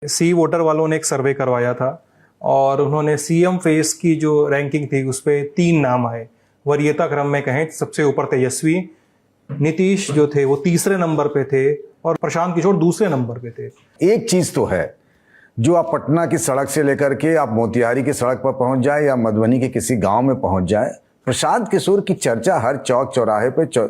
सी voter वालों ने एक सर्वे करवाया था और उन्होंने सीएम फेस की जो रैंकिंग थी उस पर 3 नाम आए। वरीयता क्रम में कहें सबसे ऊपर तेजस्वी, नीतीश जो थे वो तीसरे नंबर पे थे और प्रशांत किशोर दूसरे नंबर पे थे। एक चीज तो है, जो आप पटना की सड़क से लेकर के आप मोतिहारी की सड़क पर पहुंच जाए या मधुबनी के किसी गांव में पहुंच जाए, प्रशांत किशोर की चर्चा हर चौक चौराहे पे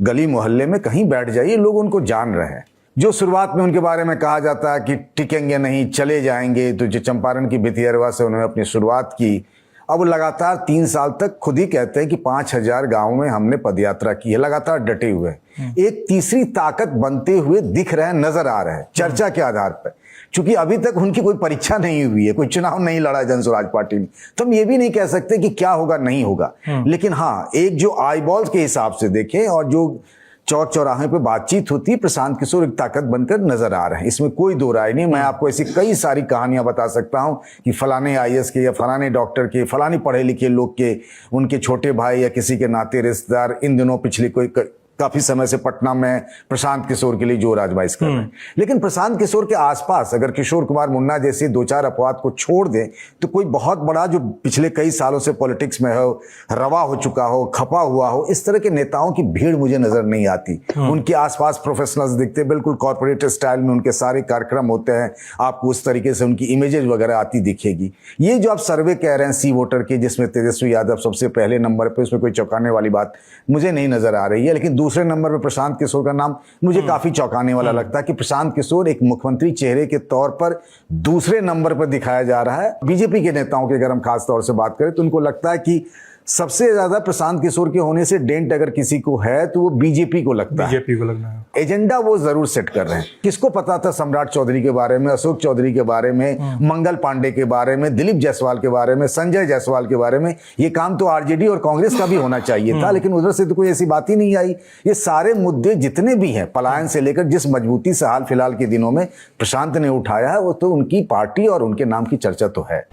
गली मोहल्ले में कहीं बैठ जाइए, लोग उनको जान रहे हैं। जो शुरुआत में उनके बारे में कहा जाता है कि टिकेंगे नहीं, चले जाएंगे, तो जो चंपारण की भितियरवा से उन्होंने अपनी शुरुआत की, अब लगातार 3 साल तक खुद ही कहते हैं कि 5000 गांवों में हमने पदयात्रा की है, लगातार डटे हुए। एक तीसरी ताकत बनते हुए दिख रहे हैं, नजर आ रहे हैं चर्चा के आधार पर। चूंकि अभी तक उनकी कोई परीक्षा नहीं हुई है, कोई चुनाव नहीं लड़ा जनसुराज पार्टी में, तो हम ये भी नहीं कह सकते कि क्या होगा नहीं होगा। लेकिन हाँ, एक जो आई बॉल्स के हिसाब से देखें और जो चौक चौराहे पे बातचीत होती है, प्रशांत किशोर एक ताकत बनकर नजर आ रहे हैं, इसमें कोई दो राय नहीं। मैं आपको ऐसी कई सारी कहानियां बता सकता हूं कि फलाने आईएएस के या फलाने डॉक्टर के, फलाने पढ़े लिखे लोग के, उनके छोटे भाई या किसी के नाते रिश्तेदार इन दिनों पिछले काफी समय से पटना में प्रशांत किशोर के लिए जोर आजमाइश कर रहे हैं। लेकिन प्रशांत किशोर के आसपास अगर किशोर कुमार मुन्ना जैसे 2-4 अपवाद को छोड़ दें तो कोई बहुत बड़ा जो पिछले कई सालों से पॉलिटिक्स में हो, रवा हो चुका हो, खपा हुआ हो, इस तरह के नेताओं की भीड़ मुझे नजर नहीं आती। उनके आसपास प्रोफेशनल्स दिखते, बिल्कुल कॉर्पोरेट स्टाइल में उनके सारे कार्यक्रम होते हैं, आपको उस तरीके से उनकी इमेजेस वगैरह आती दिखेगी। ये जो आप सर्वे कह रहे हैं सी वोटर के, जिसमें तेजस्वी यादव सबसे पहले नंबर पे, उसमें कोई चौंकाने वाली बात मुझे नहीं नजर आ रही है। लेकिन दूसरे नंबर पे प्रशांत किशोर का नाम मुझे काफी चौंकाने वाला लगता है कि प्रशांत किशोर एक मुख्यमंत्री चेहरे के तौर पर दूसरे नंबर पर दिखाया जा रहा है। बीजेपी के नेताओं की अगर हम खास तौर से बात करें तो उनको लगता है कि सबसे ज्यादा प्रशांत किशोर के होने से डेंट अगर किसी को है तो वो बीजेपी को लगता है, बीजेपी को लगना है। एजेंडा वो जरूर सेट कर रहे हैं। किसको पता था सम्राट चौधरी के बारे में, अशोक चौधरी के बारे में, मंगल पांडे के बारे में, दिलीप जायसवाल के बारे में, संजय जायसवाल के बारे में। ये काम तो आरजेडी और कांग्रेस का भी होना चाहिए था, लेकिन उधर से तो कोई ऐसी बात ही नहीं आई। ये सारे मुद्दे जितने भी हैं, पलायन से लेकर जिस मजबूती से हाल फिलहाल के दिनों में प्रशांत ने उठाया है, वो तो उनकी पार्टी और उनके नाम की चर्चा तो है।